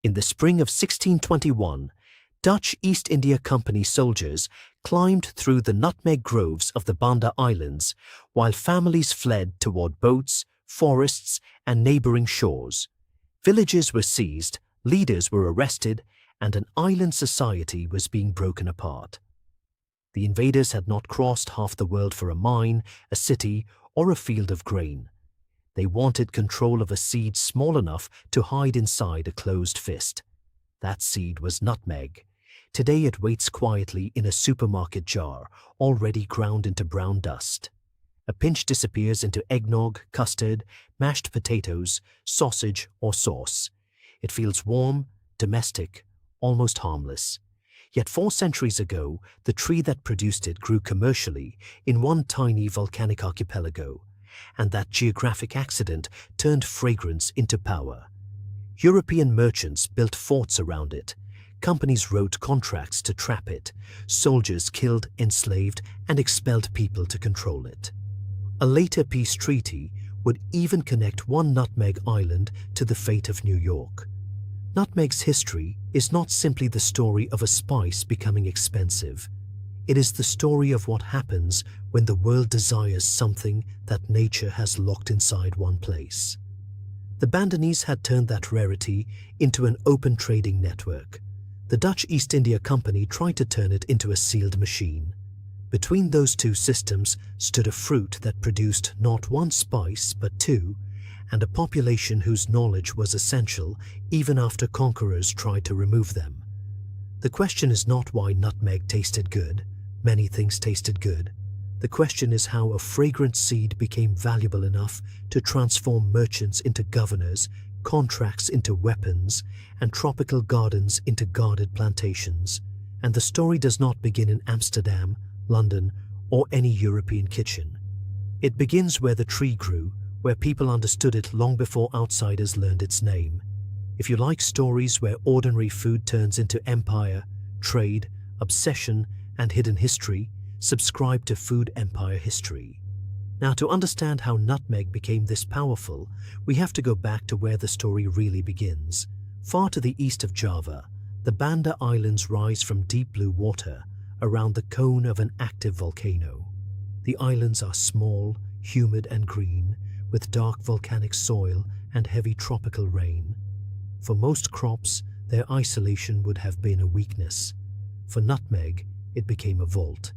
In the spring of 1621, Dutch East India Company soldiers climbed through the nutmeg groves of the Banda Islands while families fled toward boats, forests, and neighboring shores. Villages were seized, leaders were arrested, and an island society was being broken apart. The invaders had not crossed half the world for a mine, a city, or a field of grain. They wanted control of a seed small enough to hide inside a closed fist. That seed was nutmeg. Today it waits quietly in a supermarket jar, already ground into brown dust. A pinch disappears into eggnog, custard, mashed potatoes, sausage, or sauce. It feels warm, domestic, almost harmless. Yet 4 centuries ago, the tree that produced it grew commercially in one tiny volcanic archipelago, and that geographic accident turned fragrance into power. European merchants built forts around it. Companies wrote contracts to trap it. Soldiers killed, enslaved, and expelled people to control it. A later peace treaty would even connect one nutmeg island to the fate of New York. Nutmeg's history is not simply the story of a spice becoming expensive. It is the story of what happens when the world desires something that nature has locked inside one place. The Bandanese had turned that rarity into an open trading network. The Dutch East India Company tried to turn it into a sealed machine. Between those two systems stood a fruit that produced not one spice but 2, and a population whose knowledge was essential even after conquerors tried to remove them. The question is not why nutmeg tasted good. Many things tasted good. The question is how a fragrant seed became valuable enough to transform merchants into governors, contracts into weapons, and tropical gardens into guarded plantations. And the story does not begin in Amsterdam, London, or any European kitchen. It begins where the tree grew, where people understood it long before outsiders learned its name. If you like stories where ordinary food turns into empire, trade, obsession, and hidden history, subscribe to Food Empire History. Now, to understand how nutmeg became this powerful, we have to go back to where the story really begins. Far to the east of Java, the Banda Islands rise from deep blue water around the cone of an active volcano. The islands are small, humid and green, with dark volcanic soil and heavy tropical rain. For most crops, their isolation would have been a weakness. For nutmeg, it became a vault.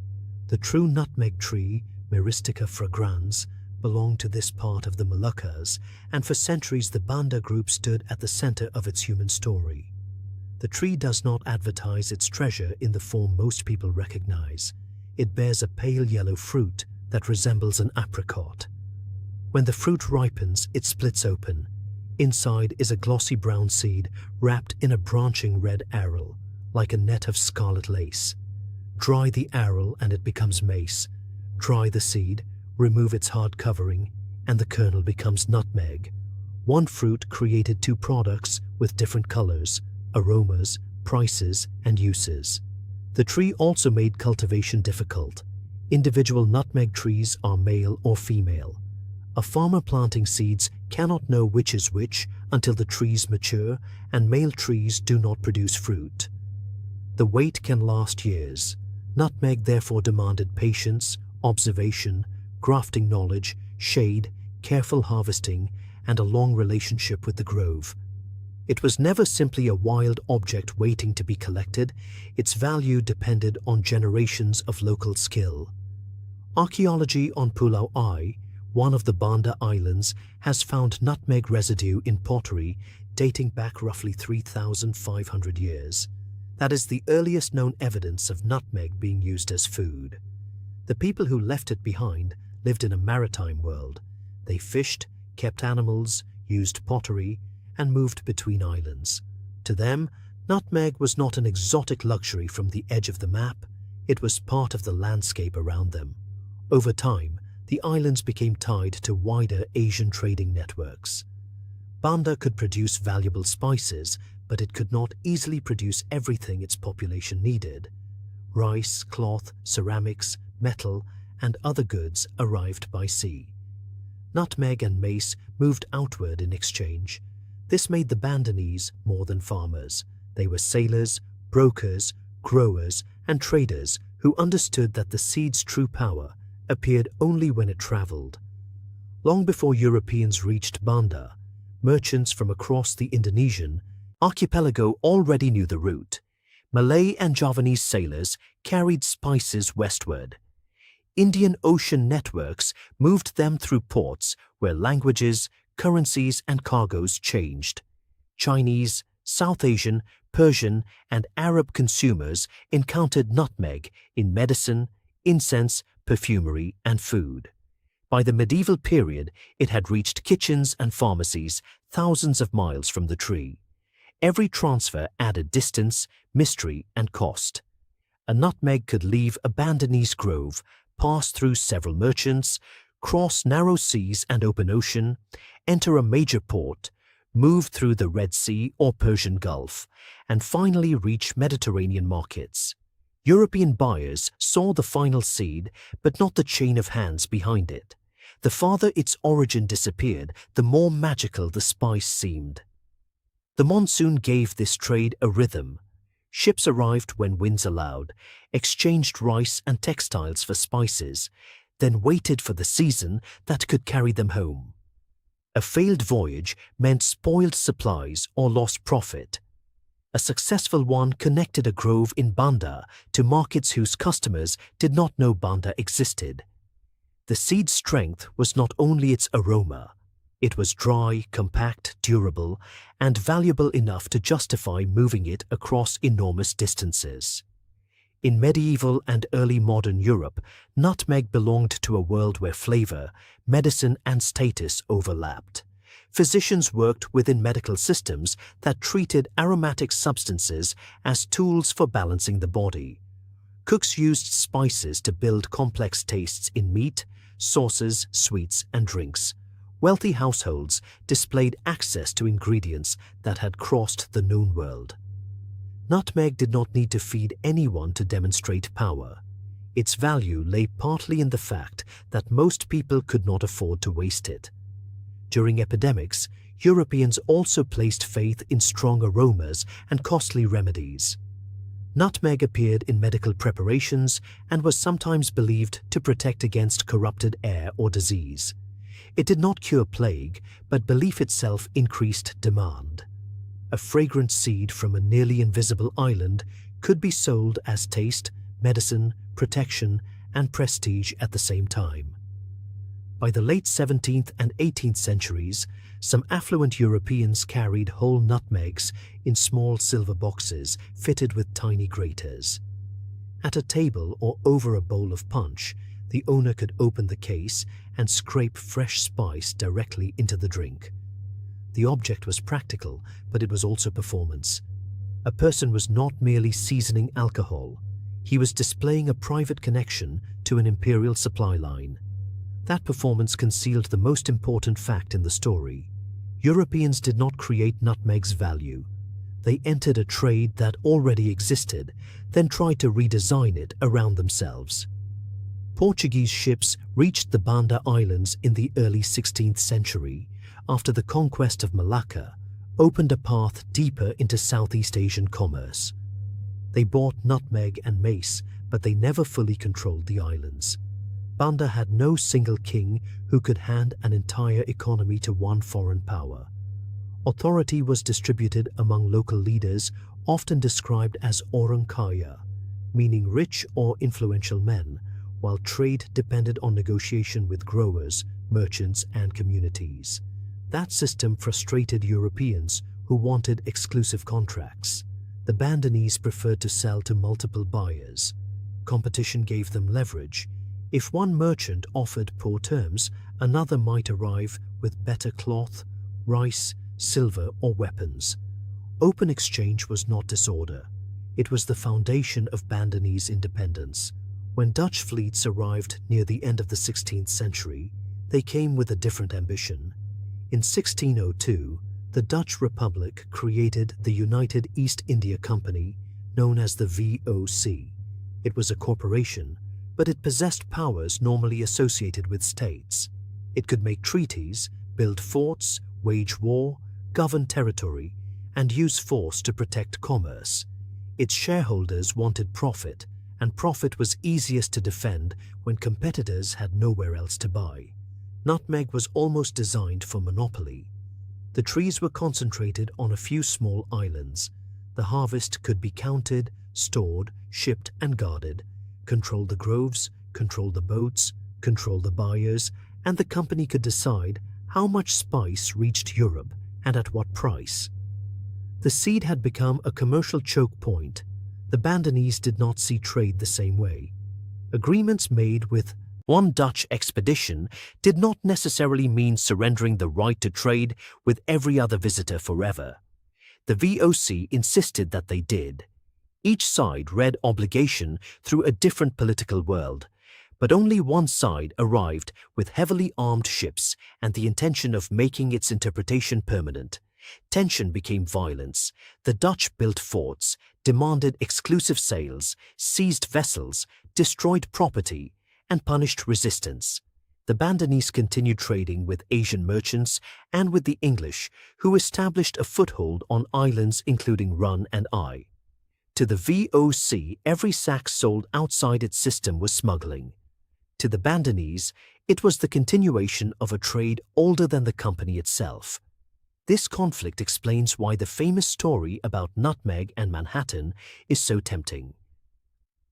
The true nutmeg tree, Myristica fragrans, belonged to this part of the Moluccas, and for centuries the Banda group stood at the center of its human story. The tree does not advertise its treasure in the form most people recognize. It bears a pale yellow fruit that resembles an apricot. When the fruit ripens, it splits open. Inside is a glossy brown seed wrapped in a branching red aril, like a net of scarlet lace. Dry the aril and it becomes mace. Dry the seed, remove its hard covering, and the kernel becomes nutmeg. One fruit created 2 products with different colors, aromas, prices, and uses. The tree also made cultivation difficult. Individual nutmeg trees are male or female. A farmer planting seeds cannot know which is which until the trees mature, and male trees do not produce fruit. The wait can last years. Nutmeg therefore demanded patience, observation, grafting knowledge, shade, careful harvesting, and a long relationship with the grove. It was never simply a wild object waiting to be collected. Its value depended on generations of local skill. Archaeology on Pulau I, one of the Banda Islands, has found nutmeg residue in pottery dating back roughly 3,500 years. That is the earliest known evidence of nutmeg being used as food. The people who left it behind lived in a maritime world. They fished, kept animals, used pottery, and moved between islands. To them, nutmeg was not an exotic luxury from the edge of the map. It was part of the landscape around them. Over time, the islands became tied to wider Asian trading networks. Banda could produce valuable spices, but it could not easily produce everything its population needed. Rice, cloth, ceramics, metal, and other goods arrived by sea. Nutmeg and mace moved outward in exchange. This made the Bandanese more than farmers. They were sailors, brokers, growers, and traders who understood that the seed's true power appeared only when it traveled. Long before Europeans reached Banda, merchants from across the Indonesian archipelago already knew the route. Malay and Javanese sailors carried spices westward. Indian Ocean networks moved them through ports where languages, currencies, and cargoes changed. Chinese, South Asian, Persian, and Arab consumers encountered nutmeg in medicine, incense, perfumery, and food. By the medieval period, it had reached kitchens and pharmacies thousands of miles from the tree. Every transfer added distance, mystery, and cost. A nutmeg could leave a Bandanese grove, pass through several merchants, cross narrow seas and open ocean, enter a major port, move through the Red Sea or Persian Gulf, and finally reach Mediterranean markets. European buyers saw the final seed, but not the chain of hands behind it. The farther its origin disappeared, the more magical the spice seemed. The monsoon gave this trade a rhythm. Ships arrived when winds allowed, exchanged rice and textiles for spices, then waited for the season that could carry them home. A failed voyage meant spoiled supplies or lost profit. A successful one connected a grove in Banda to markets whose customers did not know Banda existed. The seed's strength was not only its aroma. It was dry, compact, durable, and valuable enough to justify moving it across enormous distances. In medieval and early modern Europe, nutmeg belonged to a world where flavor, medicine, and status overlapped. Physicians worked within medical systems that treated aromatic substances as tools for balancing the body. Cooks used spices to build complex tastes in meat, sauces, sweets, and drinks. Wealthy households displayed access to ingredients that had crossed the known world. Nutmeg did not need to feed anyone to demonstrate power. Its value lay partly in the fact that most people could not afford to waste it. During epidemics, Europeans also placed faith in strong aromas and costly remedies. Nutmeg appeared in medical preparations and was sometimes believed to protect against corrupted air or disease. It did not cure plague, but belief itself increased demand. A fragrant seed from a nearly invisible island could be sold as taste, medicine, protection, and prestige at the same time. By the late 17th and 18th centuries, some affluent Europeans carried whole nutmegs in small silver boxes fitted with tiny graters. At a table or over a bowl of punch, the owner could open the case and scrape fresh spice directly into the drink. The object was practical, but it was also performance. A person was not merely seasoning alcohol. He was displaying a private connection to an imperial supply line. That performance concealed the most important fact in the story. Europeans did not create nutmeg's value. They entered a trade that already existed, then tried to redesign it around themselves. Portuguese ships reached the Banda Islands in the early 16th century after the conquest of Malacca opened a path deeper into Southeast Asian commerce. They bought nutmeg and mace, but they never fully controlled the islands. Banda had no single king who could hand an entire economy to one foreign power. Authority was distributed among local leaders, often described as orang kaya, meaning rich or influential men, while trade depended on negotiation with growers, merchants, and communities. That system frustrated Europeans who wanted exclusive contracts. The Bandanese preferred to sell to multiple buyers. Competition gave them leverage. If one merchant offered poor terms, another might arrive with better cloth, rice, silver, or weapons. Open exchange was not disorder. It was the foundation of Bandanese independence. When Dutch fleets arrived near the end of the 16th century, they came with a different ambition. In 1602, the Dutch Republic created the United East India Company, known as the VOC. It was a corporation, but it possessed powers normally associated with states. It could make treaties, build forts, wage war, govern territory, and use force to protect commerce. Its shareholders wanted profit, and profit was easiest to defend when competitors had nowhere else to buy. Nutmeg was almost designed for monopoly. The trees were concentrated on a few small islands. The harvest could be counted, stored, shipped, and guarded. Control the groves, control the boats, control the buyers, and the company could decide how much spice reached Europe and at what price. The seed had become a commercial choke point. The Bandanese did not see trade the same way. Agreements made with one Dutch expedition did not necessarily mean surrendering the right to trade with every other visitor forever. The VOC insisted that they did. Each side read obligation through a different political world, but only one side arrived with heavily armed ships and the intention of making its interpretation permanent. Tension became violence. The Dutch built forts, demanded exclusive sales, seized vessels, destroyed property, and punished resistance. The Bandanese continued trading with Asian merchants and with the English, who established a foothold on islands including Run and I. To the VOC, every sack sold outside its system was smuggling. To the Bandanese, it was the continuation of a trade older than the company itself. This conflict explains why the famous story about Nutmeg and Manhattan is so tempting.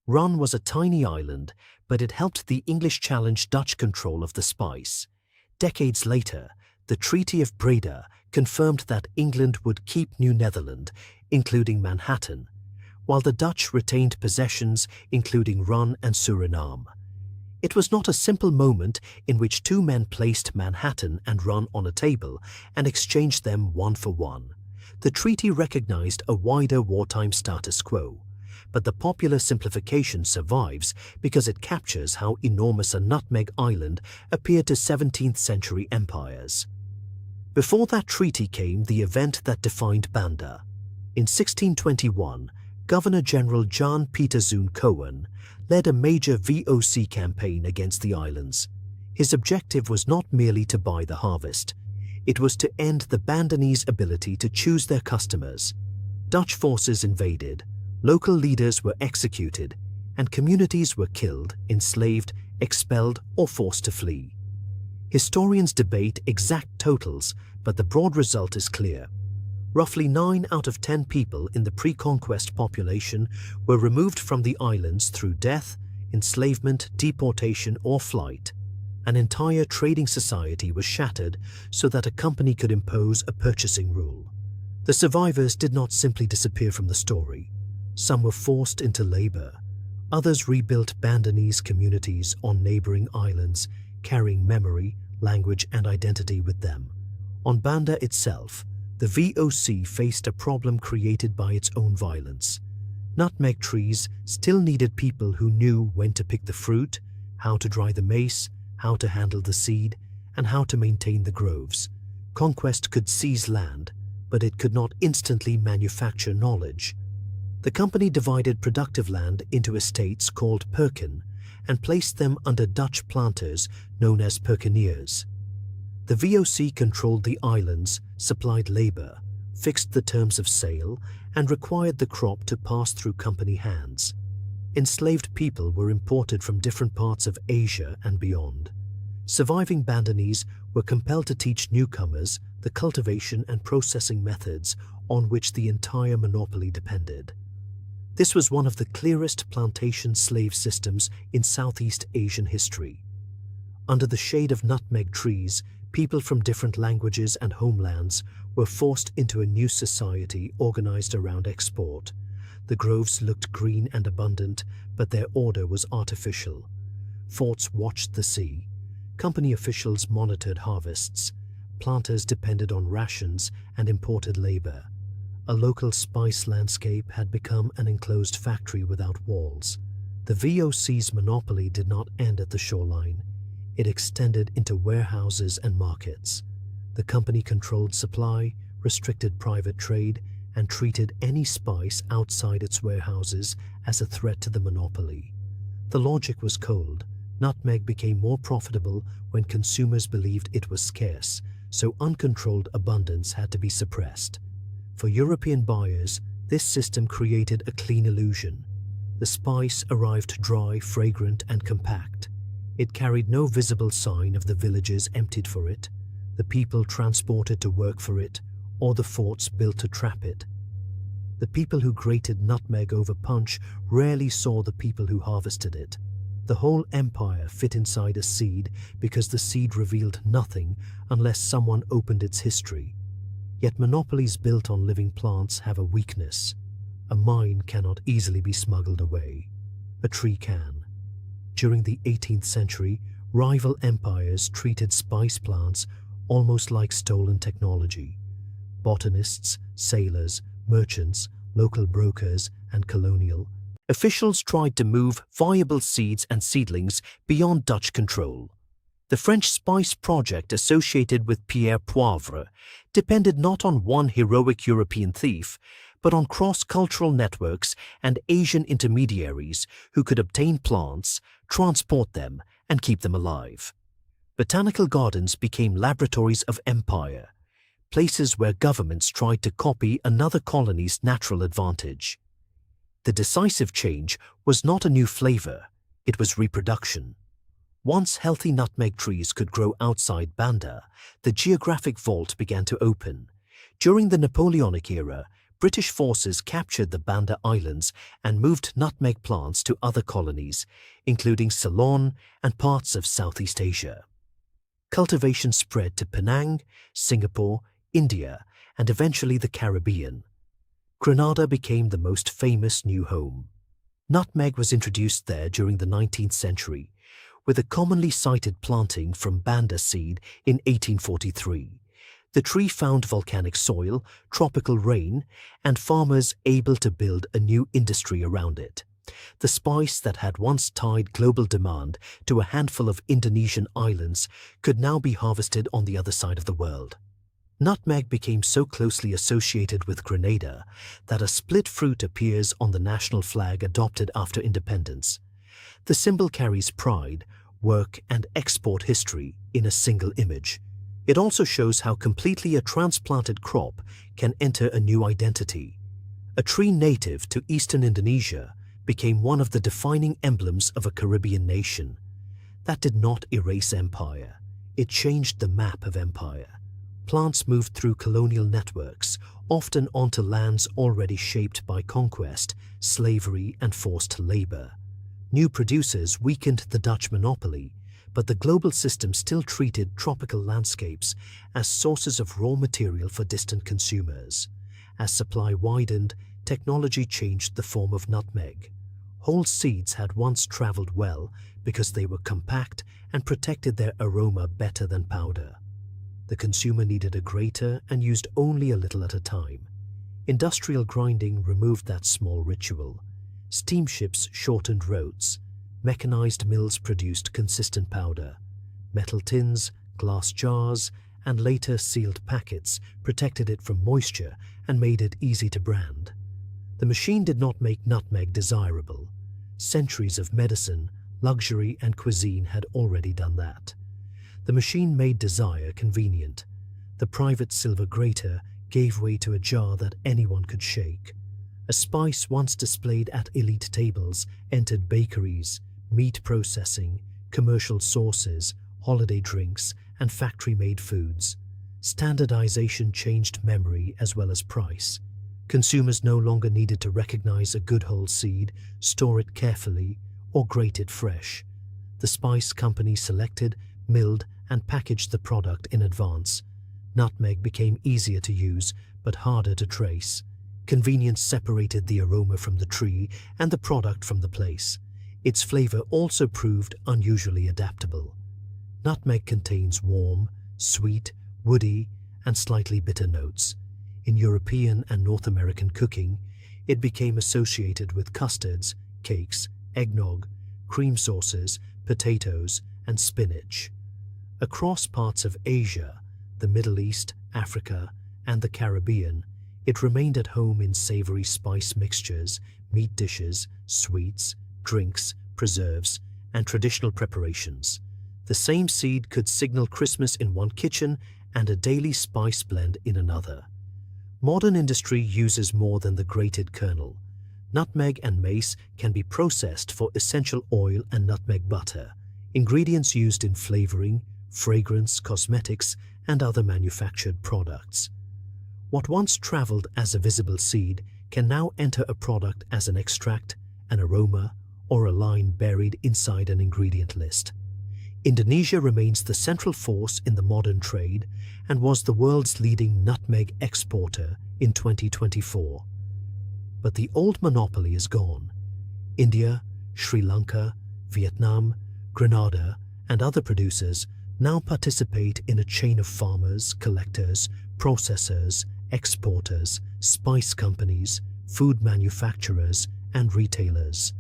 Run was a tiny island, but it helped the English challenge Dutch control of the spice. Decades later, the Treaty of Breda confirmed that England would keep New Netherland, including Manhattan, while the Dutch retained possessions including Run and Suriname. It was not a simple moment in which two men placed Manhattan and Run on a table and exchanged them one for one. The treaty recognized a wider wartime status quo, but the popular simplification survives because it captures how enormous a nutmeg island appeared to 17th-century empires. Before that treaty came the event that defined Banda. In 1621, Governor-General Jan Pieterszoon Cohen led a major VOC campaign against the islands. His objective was not merely to buy the harvest. It was to end the Bandanese ability to choose their customers. Dutch forces invaded, local leaders were executed, and communities were killed, enslaved, expelled, or forced to flee. Historians debate exact totals, but the broad result is clear. Roughly 9 out of 10 people in the pre-conquest population were removed from the islands through death, enslavement, deportation, or flight. An entire trading society was shattered so that a company could impose a purchasing rule. The survivors did not simply disappear from the story. Some were forced into labor. Others rebuilt Bandanese communities on neighboring islands, carrying memory, language, and identity with them. On Banda itself, the VOC faced a problem created by its own violence. Nutmeg trees still needed people who knew when to pick the fruit, how to dry the mace, how to handle the seed, and how to maintain the groves. Conquest could seize land, but it could not instantly manufacture knowledge. The company divided productive land into estates called perken and placed them under Dutch planters known as perkeniers. The VOC controlled the islands, supplied labor, fixed the terms of sale, and required the crop to pass through company hands. Enslaved people were imported from different parts of Asia and beyond. Surviving Bandanese were compelled to teach newcomers the cultivation and processing methods on which the entire monopoly depended. This was one of the clearest plantation slave systems in Southeast Asian history. Under the shade of nutmeg trees, people from different languages and homelands were forced into a new society organized around export. The groves looked green and abundant, but their order was artificial. Forts watched the sea. Company officials monitored harvests. Planters depended on rations and imported labor. A local spice landscape had become an enclosed factory without walls. The VOC's monopoly did not end at the shoreline. It extended into warehouses and markets. The company controlled supply, restricted private trade, and treated any spice outside its warehouses as a threat to the monopoly. The logic was cold. Nutmeg became more profitable when consumers believed it was scarce, so uncontrolled abundance had to be suppressed. For European buyers, this system created a clean illusion. The spice arrived dry, fragrant, and compact. It carried no visible sign of the villages emptied for it, the people transported to work for it, or the forts built to trap it. The people who grated nutmeg over punch rarely saw the people who harvested it. The whole empire fit inside a seed because the seed revealed nothing unless someone opened its history. Yet monopolies built on living plants have a weakness. A mine cannot easily be smuggled away. A tree can. During the 18th century, rival empires treated spice plants almost like stolen technology. Botanists, sailors, merchants, local brokers, and colonial officials tried to move viable seeds and seedlings beyond Dutch control. The French spice project associated with Pierre Poivre depended not on one heroic European thief, but on cross-cultural networks and Asian intermediaries who could obtain plants, transport them, and keep them alive. Botanical gardens became laboratories of empire, places where governments tried to copy another colony's natural advantage. The decisive change was not a new flavor, it was reproduction. Once healthy nutmeg trees could grow outside Banda, the geographic vault began to open. During the Napoleonic era, British forces captured the Banda Islands and moved nutmeg plants to other colonies, including Ceylon and parts of Southeast Asia. Cultivation spread to Penang, Singapore, India, and eventually the Caribbean. Grenada became the most famous new home. Nutmeg was introduced there during the 19th century, with a commonly cited planting from Banda seed in 1843. The tree found volcanic soil, tropical rain, and farmers able to build a new industry around it. The spice that had once tied global demand to a handful of Indonesian islands could now be harvested on the other side of the world. Nutmeg became so closely associated with Grenada that a split fruit appears on the national flag adopted after independence. The symbol carries pride, work, and export history in a single image. It also shows how completely a transplanted crop can enter a new identity. A tree native to eastern Indonesia became one of the defining emblems of a Caribbean nation. That did not erase empire. It changed the map of empire. Plants moved through colonial networks, often onto lands already shaped by conquest, slavery, and forced labor. New producers weakened the Dutch monopoly, but the global system still treated tropical landscapes as sources of raw material for distant consumers. As supply widened, technology changed the form of nutmeg. Whole seeds had once traveled well because they were compact and protected their aroma better than powder. The consumer needed a grater and used only a little at a time. Industrial grinding removed that small ritual. Steamships shortened roads. Mechanized mills produced consistent powder. Metal tins, glass jars, and later sealed packets protected it from moisture and made it easy to brand. The machine did not make nutmeg desirable. Centuries of medicine, luxury, and cuisine had already done that. The machine made desire convenient. The private silver grater gave way to a jar that anyone could shake. A spice once displayed at elite tables entered bakeries, meat processing, commercial sauces, holiday drinks, and factory-made foods. Standardization changed memory as well as price. Consumers no longer needed to recognize a good whole seed, store it carefully, or grate it fresh. The spice company selected, milled, and packaged the product in advance. Nutmeg became easier to use, but harder to trace. Convenience separated the aroma from the tree and the product from the place. Its flavor also proved unusually adaptable. Nutmeg contains warm, sweet, woody, and slightly bitter notes. In European and North American cooking, it became associated with custards, cakes, eggnog, cream sauces, potatoes, and spinach. Across parts of Asia, the Middle East, Africa, and the Caribbean, it remained at home in savory spice mixtures, meat dishes, sweets, drinks, preserves, and traditional preparations. The same seed could signal Christmas in one kitchen and a daily spice blend in another. Modern industry uses more than the grated kernel. Nutmeg and mace can be processed for essential oil and nutmeg butter, ingredients used in flavoring, fragrance, cosmetics, and other manufactured products. What once traveled as a visible seed can now enter a product as an extract, an aroma, or a line buried inside an ingredient list. Indonesia remains the central force in the modern trade and was the world's leading nutmeg exporter in 2024. But the old monopoly is gone. India, Sri Lanka, Vietnam, Grenada, and other producers now participate in a chain of farmers, collectors, processors, exporters, spice companies, food manufacturers, and retailers.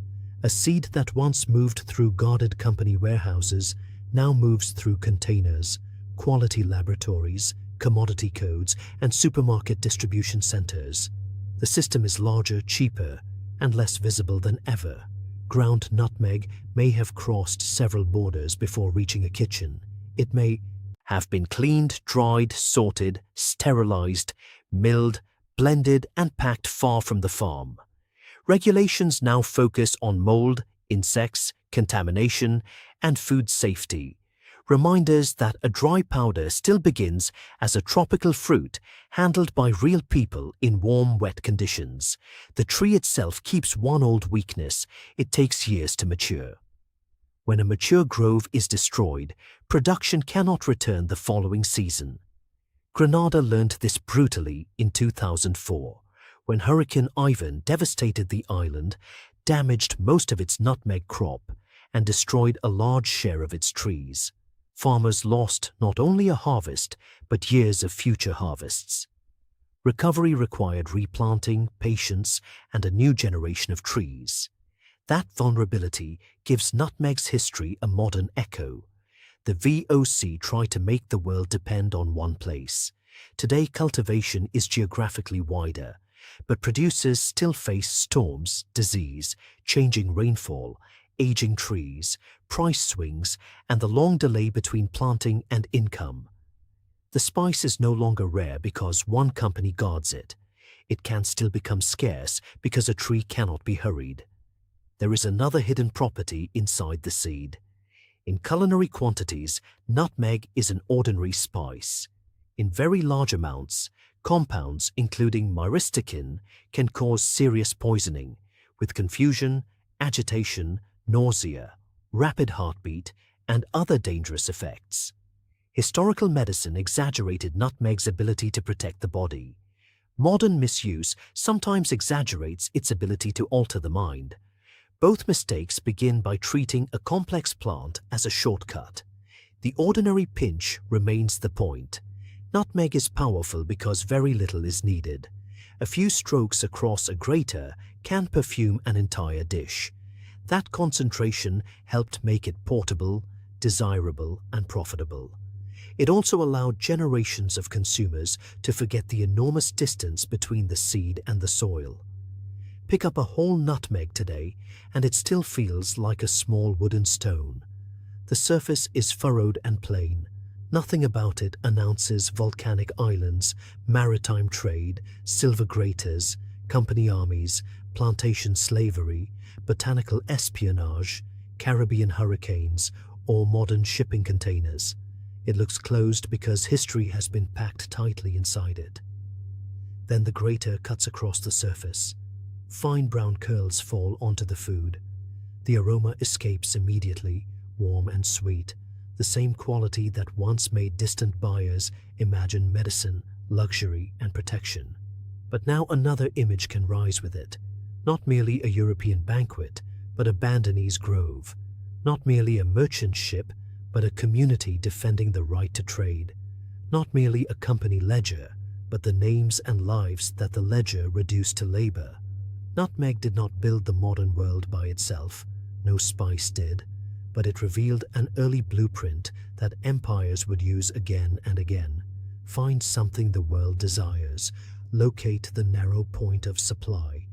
A seed that once moved through guarded company warehouses now moves through containers, quality laboratories, commodity codes, and supermarket distribution centers. The system is larger, cheaper, and less visible than ever. Ground nutmeg may have crossed several borders before reaching a kitchen. It may have been cleaned, dried, sorted, sterilized, milled, blended, and packed far from the farm. Regulations now focus on mold, insects, contamination, and food safety. Reminders that a dry powder still begins as a tropical fruit handled by real people in warm, wet conditions. The tree itself keeps one old weakness: it takes years to mature. When a mature grove is destroyed, production cannot return the following season. Grenada learned this brutally in 2004, when Hurricane Ivan devastated the island, damaged most of its nutmeg crop, and destroyed a large share of its trees. Farmers lost not only a harvest, but years of future harvests. Recovery required replanting, patience, and a new generation of trees. That vulnerability gives nutmeg's history a modern echo. The VOC tried to make the world depend on one place. Today, cultivation is geographically wider, but producers still face storms, disease, changing rainfall, aging trees, price swings, and the long delay between planting and income. The spice is no longer rare because one company guards it. It can still become scarce because a tree cannot be hurried. There is another hidden property inside the seed. In culinary quantities, nutmeg is an ordinary spice. In very large amounts, compounds including myristicin can cause serious poisoning, with confusion, agitation, nausea, rapid heartbeat, and other dangerous effects. Historical medicine exaggerated nutmeg's ability to protect the body. Modern misuse sometimes exaggerates its ability to alter the mind. Both mistakes begin by treating a complex plant as a shortcut. The ordinary pinch remains the point. Nutmeg is powerful because very little is needed. A few strokes across a grater can perfume an entire dish. That concentration helped make it portable, desirable, and profitable. It also allowed generations of consumers to forget the enormous distance between the seed and the soil. Pick up a whole nutmeg today, and it still feels like a small wooden stone. The surface is furrowed and plain. Nothing about it announces volcanic islands, maritime trade, silver graters, company armies, plantation slavery, botanical espionage, Caribbean hurricanes, or modern shipping containers. It looks closed because history has been packed tightly inside it. Then the grater cuts across the surface. Fine brown curls fall onto the food. The aroma escapes immediately, warm and sweet, the same quality that once made distant buyers imagine medicine, luxury, and protection. But now another image can rise with it. Not merely a European banquet, but a Bandanese grove. Not merely a merchant ship, but a community defending the right to trade. Not merely a company ledger, but the names and lives that the ledger reduced to labor. Nutmeg did not build the modern world by itself. No spice did, but it revealed an early blueprint that empires would use again and again. Find something the world desires. Locate the narrow point of supply.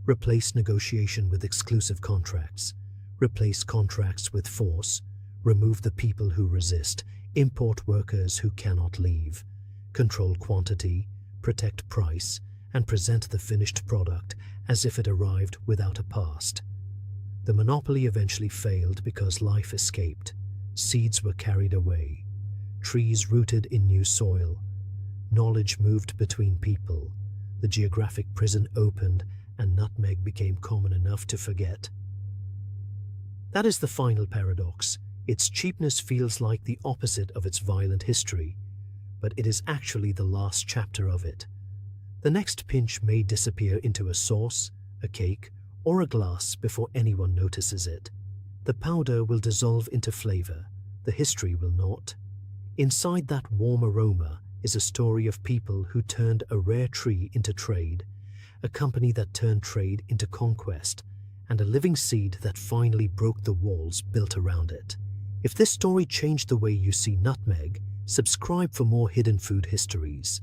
Replace negotiation with exclusive contracts. Replace contracts with force. Remove the people who resist. import workers who cannot leave, control quantity, protect price, and present the finished product as if it arrived without a past. The monopoly eventually failed because life escaped, seeds were carried away, trees rooted in new soil, knowledge moved between people, the geographic prison opened, and nutmeg became common enough to forget. That is the final paradox. Its cheapness feels like the opposite of its violent history, but it is actually the last chapter of it. The next pinch may disappear into a sauce, a cake, or a glass before anyone notices it. The powder will dissolve into flavor, the history will not. Inside that warm aroma is a story of people who turned a rare tree into trade, a company that turned trade into conquest, and a living seed that finally broke the walls built around it. If this story changed the way you see nutmeg, subscribe for more hidden food histories.